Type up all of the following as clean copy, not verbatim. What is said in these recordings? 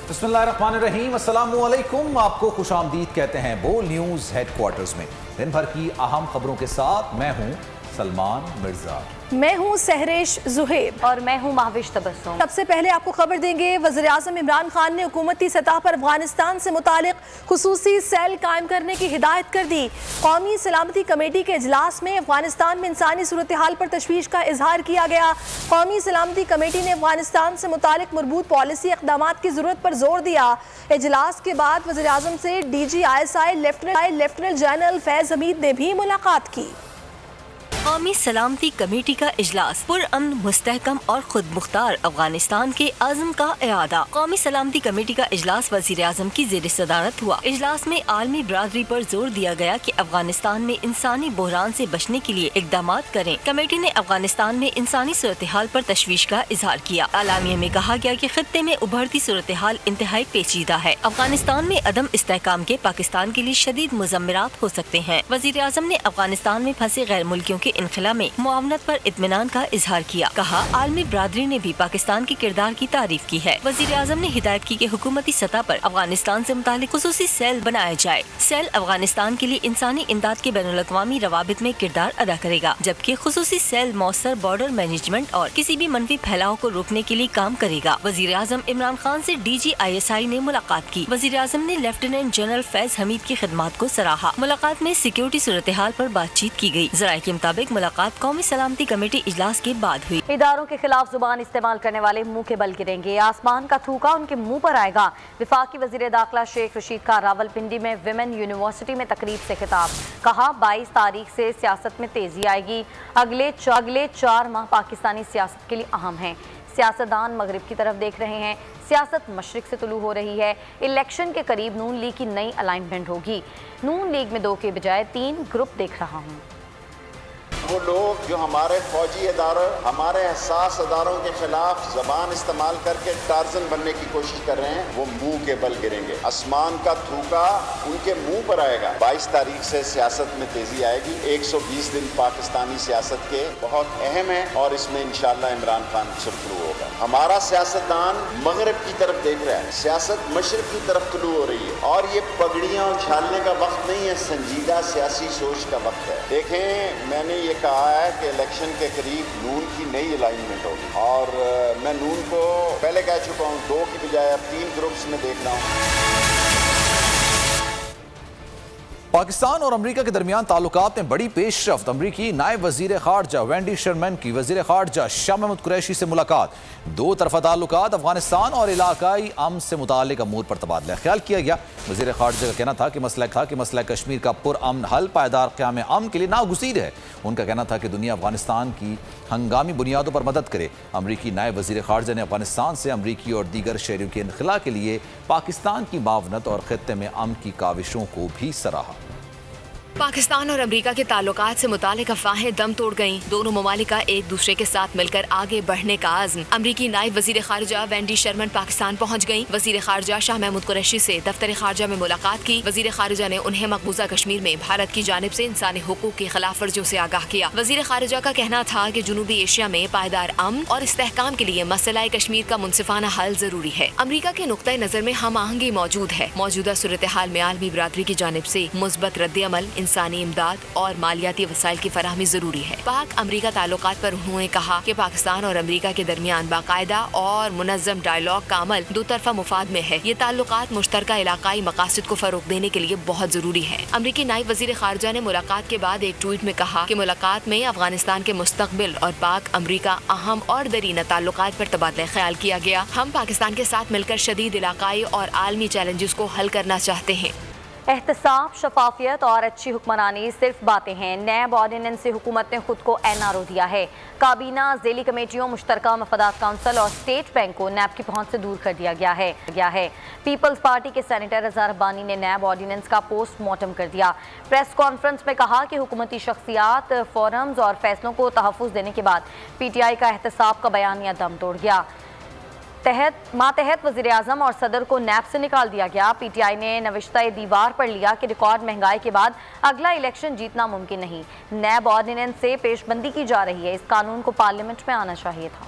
बिस्मिल्लाहिर्रहमानिर्रहीम, अस्सलामु अलैकुम। आपको खुशामदीद कहते हैं बोल न्यूज़ हेडक्वार्टर्स में। दिन भर की अहम खबरों के साथ मैं हूँ सलमान मिर्जा। मैं हूँ सहरेश जुहेब और मैं हूँ महविश तबस्सुम। सबसे पहले आपको खबर देंगे, वज़ीर आज़म इमरान खान ने हुकूमती सतह पर अफगानिस्तान से मुतालिक खुसूसी सेल कायम करने की हिदायत कर दी। कौमी सलामती कमेटी के इजलास में अफगानिस्तान में इंसानी सूरत हाल पर तशवीश का इजहार किया गया। कौमी सलामती कमेटी ने अफगानिस्तान से मुतालिक मरबूत पॉलिसी इक़दामात की जरूरत पर जोर दिया। इजलास के बाद वज़ीर आज़म से DGISI लेफ्टिनेंट जनरल फैज़ हमीद ने भी मुलाकात की। कौमी सलामती कमेटी का इजलास पुरअमन, मुस्तहकम और खुद मुख्तार अफगानिस्तान के आज़म का इरादा। कौमी सलामती कमेटी का इजलास वज़ीर आज़म की ज़ेर सदारत हुआ। इजलास में आलमी बरादरी पर जोर दिया गया कि अफगानिस्तान में इंसानी बहरान से बचने के लिए इकदाम करें। कमेटी ने अफगानिस्तान में इंसानी सूरत हाल पर तशवीश का इजहार किया। आलामिया में कहा गया कि खित्ते में उभरती सूरत हाल इंतहाई पेचीदा है। अफगानिस्तान में अदम इस्तेहकाम के पाकिस्तान के लिए शदीद मुज़म्मरात हो सकते हैं। वज़ीर आज़म ने अफगानिस्तान में फंसे गैर मुल्कियों के इनखला में मुआवनत पर इत्मीनान का इजहार किया। कहा, आलमी बरादरी ने भी पाकिस्तान के किरदार की तारीफ की है। वज़ीर आज़म ने हिदायत की कि हुकूमती सतह पर अफगानिस्तान से मुतालिक खुसूसी सेल बनाया जाए। सेल अफगानिस्तान के लिए इंसानी इमदाद के बैनुल अक़वामी रवाबित में किरदार अदा करेगा, जबकि खुसूसी सेल मौसर बॉर्डर मैनेजमेंट और किसी भी मनफी फैलाव को रोकने के लिए काम करेगा। वज़ीर आज़म इमरान खान से DGISI ने मुलाकात की। वज़ीर आज़म ने लेफ्टिनेंट जनरल फैज़ हमीद की खिदमात को सराहा। मुलाकात में सिक्योरिटी सूरत हाल पर बातचीत की गयी। ज़राए के मुताबिक मुलाकात कौमी सलामती कमेटी इजलास के बाद हुई। इदारों के खिलाफ जुबान इस्तेमाल करने वाले मुंह के बल गिरेंगे। आसमान का थूका उनके मुंह पर आएगा। वफाकी वजीर दाखिला शेख रशीद का रावलपिंडी में विमेन यूनिवर्सिटी में तकरीब से खिताब। कहा, 22 तारीख से सियासत में तेजी आएगी। अगले 4 माह पाकिस्तानी सियासत के लिए अहम हैं। सियासतदान मगरिब की तरफ देख रहे हैं। सियासत मशरिक से तुलू हो रही है। इलेक्शन के करीब नून लीग की नई अलाइनमेंट होगी। नून लीग में 2 के बजाय 3 ग्रुप देख रहा हूँ। वो लोग जो हमारे फौजी इदारों, हमारे हसास इदारों के खिलाफ जबान इस्तेमाल करके टार्जन बनने की कोशिश कर रहे हैं, वो मुंह के बल गिरेंगे। आसमान का थूका उनके मुंह पर आएगा। 22 तारीख से सियासत में तेजी आएगी। 120 दिन पाकिस्तानी सियासत के बहुत अहम है और इसमें इंशाअल्लाह इमरान खान सुरखरू होगा। हमारा सियासतदान मगरब की तरफ देख रहा है, सियासत मशरक की तरफ तुलू हो रही है और ये पगड़ियां उछालने का वक्त नहीं है, संजीदा सियासी सोच का वक्त है। देखें, मैंने ये कहा है कि इलेक्शन के करीब नून की नई अलाइनमेंट होगी और मैं नून को पहले कह चुका हूँ, 2 की बजाय अब 3 ग्रुप्स में देख रहा हूँ। पाकिस्तान और अमरीका के दरमियान ताल्लुकात में बड़ी पेशरफ्त। अमरीकी नायब वजीर खारजा वेंडी शर्मन की वजीर खारजा शाह महमूद कुरैशी से मुलाकात। 2 तरफा ताल्लुकात, अफगानिस्तान और इलाकाई अमन से मुतालिक अमूर पर तबादला ख्याल किया गया। वजीर खारजा का कहना था कि मसला कश्मीर का पुरअमन हल पायदार क़याम अमन के लिए नागुज़ीर है। उनका कहना था कि दुनिया अफगानिस्तान की हंगामी बुनियादों पर मदद करे। अमरीकी नायब वजीर खारजा ने अफगानिस्तान से अमरीकी और दीगर शहरियों के इनखला के लिए पाकिस्तान की मावनत और खित्ते में अमन की काविशों को भी सराहा। पाकिस्तान और अमरीका के ताल्लुकात से मुतालिक अफवाहें दम तोड़ गईं। दोनों ममालिक का एक दूसरे के साथ मिलकर आगे बढ़ने का आज़्म। अमरीकी नायब वजीर खारजा वेंडी शर्मन पाकिस्तान पहुँच गईं। वजीर खारजा शाह महमूद कुरैशी से दफ्तर खारजा में मुलाकात की। वजीर खारजा ने उन्हें मकबूजा कश्मीर में भारत की जानिब से इंसानी हुकूक की खिलाफ वर्जियों से आगाह किया। वजीर खारजा का कहना था कि जनूबी एशिया में पायदार अमन और इस्तेहकाम के लिए मसला कश्मीर का मुनसिफाना हल जरूरी है। अमरीका के नुक्ता नजर में हम आहंगी मौजूद है। मौजूदा सूरत हाल में आलमी बरादरी की जानिब से मुस्बत रद्द-ए-अमल, इंसानी इमदाद और मालियाती वसाइल की फराहमी जरूरी है। पाक अमरीका ताल्लुकात पर उन्होंने कहा कि पाकिस्तान और अमरीका के दरमियान बाकायदा और मुनज़्ज़म डायलॉग का अमल 2 तरफा मुफाद में है। ये ताल्लुकात मुश्तरका इलाकाई मकासद को फरोग देने के लिए बहुत जरूरी है। अमरीकी नायब वजीर खारजा ने मुलाकात के बाद एक ट्वीट में कहा कि मुलाकात में अफगानिस्तान के मुस्तकबिल और पाक अमरीका अहम और दरीना ताल्लुकात पर तबादला ख्याल किया गया। हम पाकिस्तान के साथ मिलकर शदीद इलाकाई और आलमी चैलेंजेस को हल करना चाहते हैं। एहतसाब, शफाफियत और अच्छी हुक्मरानी सिर्फ बातें हैं। नैब ऑर्डिनेंस से हुकूमत ने खुद को NRO दिया है। काबीना, ज़ेली कमेटियों, मुश्तरका मफादात काउंसिल और स्टेट बैंक को नैब की पहुंच से दूर कर दिया गया है। पीपल्स पार्टी के सेनेटर रज़ा रब्बानी ने नैब ऑर्डिनेंस का पोस्टमार्टम कर दिया। प्रेस कॉन्फ्रेंस में कहा कि हुकूमती शख्सियात, फोरम्स और फैसलों को तहफ़्फ़ुज़ देने के बाद PTI का एहतसाब का बयानिया दम तोड़ गया। मातहत वज़ीर आज़म और सदर को नैब से निकाल दिया गया। PTI ने नविश्ता दीवार पर लिया कि रिकॉर्ड महंगाई के बाद अगला इलेक्शन जीतना मुमकिन नहीं। नैब ऑर्डिनेंस से पेशबंदी की जा रही है। इस कानून को पार्लियामेंट में आना चाहिए था।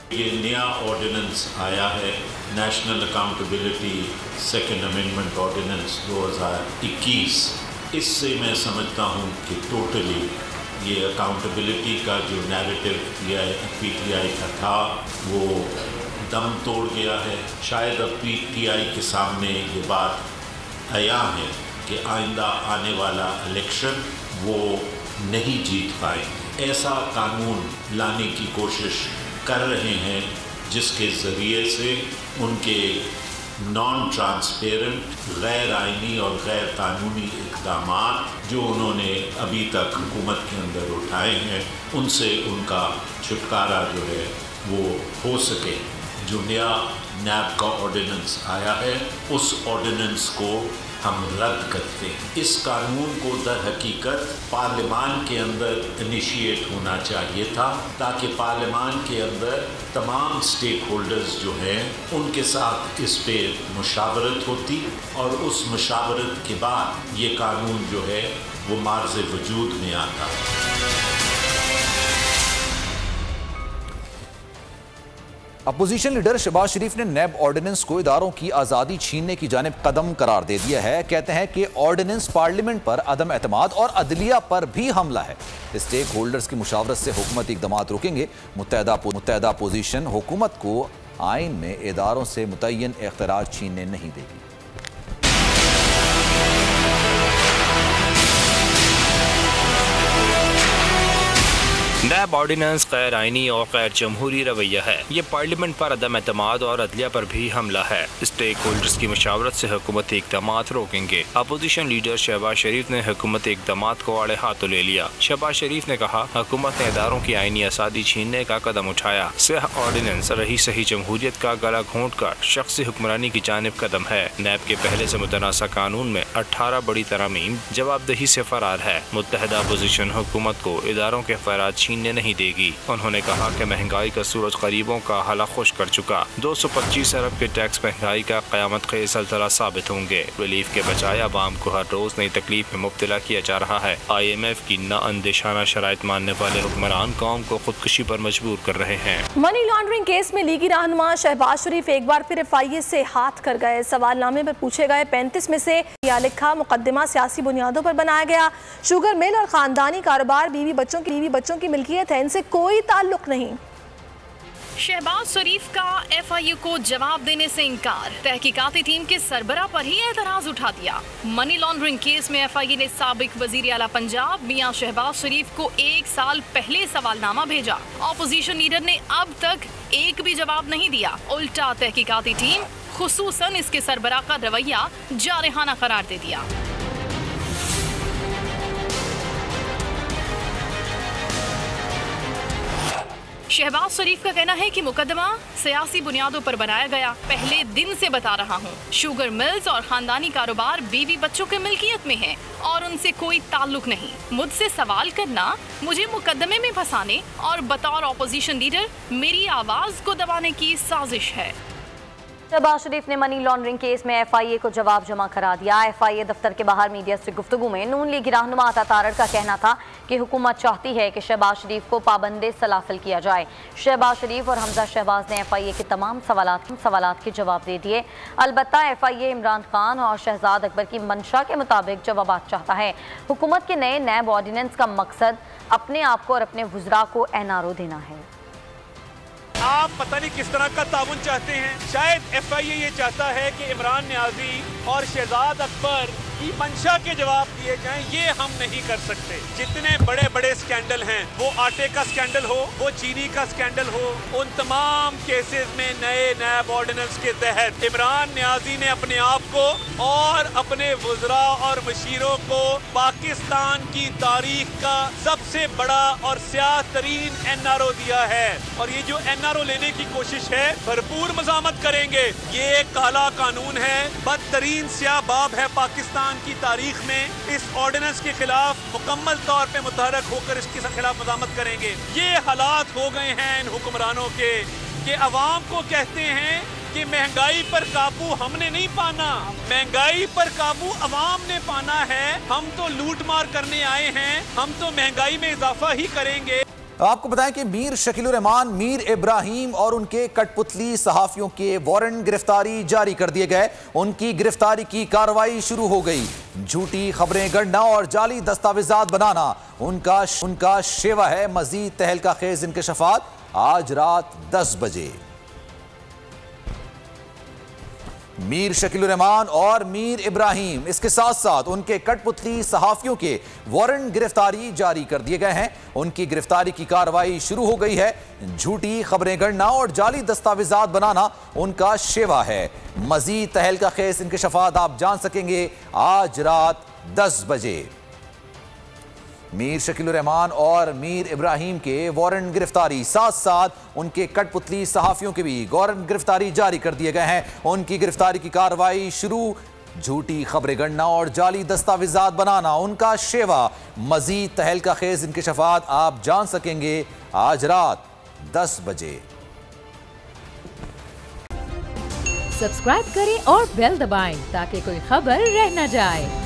ये नया ऑर्डिनेंस आया है, national accountability second amendment ordinance 2021। इससे मैं समझता हूँ कि टोटली ये अकाउंटेबिलिटी का जो नैरेटिव पीटीआई का था वो दम तोड़ गया है। शायद अब पीटीआई के सामने ये बात आया है कि आइंदा आने वाला इलेक्शन वो नहीं जीत पाएंगे। ऐसा कानून लाने की कोशिश कर रहे हैं जिसके ज़रिए से उनके नॉन ट्रांसपेरेंट, गैर आइनी और गैर कानूनी इक़दाम जो उन्होंने अभी तक हुकूमत के अंदर उठाए हैं उनसे उनका छुटकारा जो है वो हो सके। जो नया नैब का ऑर्डिनेंस आया है उस ऑर्डिनेंस को हम रद्द करते हैं। इस कानून को दर हकीकत पार्लियामान के अंदर इनिशिएट होना चाहिए था ताकि पार्लियामान के अंदर तमाम स्टेक होल्डर्स जो हैं उनके साथ इस पे मुशावरत होती और उस मुशावरत के बाद ये कानून जो है वो मार्ज़ वजूद में आता। अपोजिशन लीडर शहबाज शरीफ ने नैब ऑर्डिनेंस को इदारों की आज़ादी छीनने की जानिब कदम करार दे दिया है। कहते हैं कि ऑर्डिनेंस पार्लियामेंट पर अदम एतमाद और अदलिया पर भी हमला है। स्टेक होल्डर्स की मुशावरत से हुकूमती इक़दाम रोकेंगे। मुत्तहदा अपोजिशन हुकूमत को आइन में इदारों से मुतय्यन इख्तियार छीनने नहीं देगी। नैब ऑर्डिनेंस गैर आइनी और गैर जमहूरी रवैया है। ये पार्लियामेंट पर अदम एतमाद और अदलिया पर भी हमला है। स्टेक होल्डर्स की मुशावरत से हुकूमती इक़दाम रोकेंगे। अपोजिशन लीडर शहबाज शरीफ ने हुकूमती इक़दाम को आड़े हाथों ले लिया। शहबाज शरीफ ने कहा हुकूमत ने इदारों की आइनी आज़ादी छीनने का कदम उठाया। यह ऑर्डिनेंस रही सही जमहूरियत का गला घोंट कर शख्सी हुक्मरानी की जानिब कदम है। नैब के पहले से मुतनासा कानून में 18 बड़ी तरमीम जवाबदेही से फरार है। मुत्तहदा अपोजिशन हुकूमत को इदारों के इख्तियार छीनने नहीं देगी। उन्होंने कहा कि महंगाई का सूरज गरीबों का हला खुश कर चुका। 225 अरब के टैक्स महंगाई का क़यामत ख़ेज़ सलसला साबित होंगे। रिलीफ के बजाय आवाम को हर रोज नई तकलीफ में मुब्तला किया जा रहा है। IMF की नाअंदेशाना शराइत मानने वाले हुक्मरान कौम को खुदकुशी पर मजबूर कर रहे हैं। मनी लॉन्ड्रिंग केस में लीगी रहनुमा शहबाज शरीफ एक बार फिर FIA से हाथ कर गए। सवालनामे पर पूछे गए 35 में से यह लिखा मुकदमा सियासी बुनियादों पर बनाया गया। शुगर मिल और खानदानी कारोबार बीवी बच्चों की मिल्कियत है, इनसे कोई ताल्लुक नहीं। शहबाज शरीफ का FIA को जवाब देने से इनकार। तहकीकाती टीम के सरबरा पर ही एतराज उठा दिया। मनी लॉन्ड्रिंग केस में FIA ने साबिक वजीर आला पंजाब मियां शहबाज शरीफ को 1 साल पहले सवालनामा भेजा। ऑपोजिशन लीडर ने अब तक एक भी जवाब नहीं दिया। उल्टा तहकीकाती टीम खुसूसन इसके सरबरा का रवैया जारहाना करार दे दिया। शहबाज शरीफ का कहना है कि मुकदमा सियासी बुनियादों पर बनाया गया। पहले दिन से बता रहा हूँ, शुगर मिल्स और खानदानी कारोबार बीवी बच्चों के मिल्कियत में है और उनसे कोई ताल्लुक नहीं। मुझसे सवाल करना मुझे मुकदमे में फंसाने और बतौर ऑपोजिशन लीडर मेरी आवाज को दबाने की साजिश है। शहबाज शरीफ ने मनी लॉन्ड्रिंग केस में FIA को जवाब जमा करा दिया। FIA दफ्तर के बाहर मीडिया से गुफ्तगू में नून लीगी रहनुमा अता तारड़ का कहना था कि हुकूमत चाहती है कि शहबाज शरीफ को पाबंदे सलासिल किया जाए। शहबाज शरीफ और हमजा शहबाज ने FIA के तमाम सवालात के जवाब दे दिए। अलबत्ता FIA इमरान खान और शहजाद अकबर की मंशा के मुताबिक जवाब चाहता है। हुकूमत के नए नैब ऑर्डिनेंस का मकसद अपने आप को और अपने वुज़रा को NRO देना है। आप पता नहीं किस तरह का ताउन चाहते हैं। शायद FIA ये चाहता है कि इमरान न्याजी और शहजाद अकबर की मंशा के जवाब दिए जाएं। ये हम नहीं कर सकते। जितने बड़े बड़े स्कैंडल हैं, वो आटे का स्कैंडल हो, वो चीनी का स्कैंडल हो, उन तमाम केसेस में नए नैब ऑर्डिनेंस के तहत इमरान न्याजी ने अपने आप को और अपने वुज़रा और मशीरों को पाकिस्तान की तारीख का सबसे बड़ा और स्याह तरीन NRO दिया है। और ये जो NRO लेने की कोशिश है, भरपूर मज़ामत करेंगे। ये काला कानून है, बदतरीन स्याह बाब है पाकिस्तान की तारीख में। इस ऑर्डिनेंस के खिलाफ मुकम्मल तौर पे मुतहरक होकर इसके खिलाफ मज़ामत करेंगे। ये हालात हो गए हैं इन हुक्मरानों के कि अवाम को कहते हैं कि महंगाई पर काबू हमने नहीं पाना, महंगाई पर काबू अवाम ने पाना है। हम तो लूट मार करने आए हैं, हम तो महंगाई में इजाफा ही करेंगे। आपको बताएं कि मीर शकीलुर रहमान, मीर इब्राहिम और उनके कठपुतली सहाफियों के वारंट गिरफ्तारी जारी कर दिए गए। उनकी गिरफ्तारी की कार्रवाई शुरू हो गई। झूठी खबरें गढ़ना और जाली दस्तावेजात बनाना उनका शेवा है। मजीद तहलका खेज इंकशाफात आज रात 10 बजे। मीर शकीलुर रहमान और मीर इब्राहिम, इसके साथ साथ उनके कठपुतली सहाफियों के वारंट गिरफ्तारी जारी कर दिए गए हैं। उनकी गिरफ्तारी की कार्रवाई शुरू हो गई है। झूठी खबरें गढ़ना और जाली दस्तावेजात बनाना उनका शेवा है। मजीद तहलका खेज इंकशाफात आप जान सकेंगे आज रात 10 बजे। मीर शकीलुर रहमान और मीर इब्राहिम के वारंट गिरफ्तारी, साथ साथ उनके कठपुतली सहाफियों के भी वारंट गिरफ्तारी जारी कर दिए गए हैं। उनकी गिरफ्तारी की कार्रवाई शुरू। झूठी खबरें गढ़ना और जाली दस्तावेजात बनाना उनका शेवा। मजीद तहलका खेज इंकशाफात आप जान सकेंगे आज रात 10 बजे। सब्सक्राइब करें और बेल दबाएं ताकि कोई खबर रह न जाए।